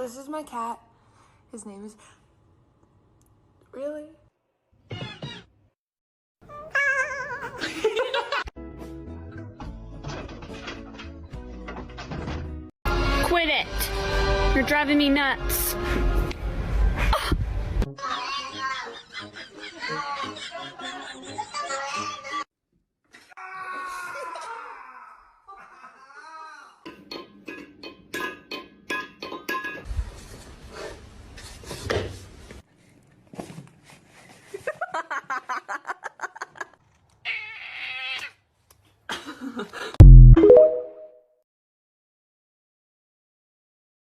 So this is my cat. His name is... Really? Quit it! You're driving me nuts.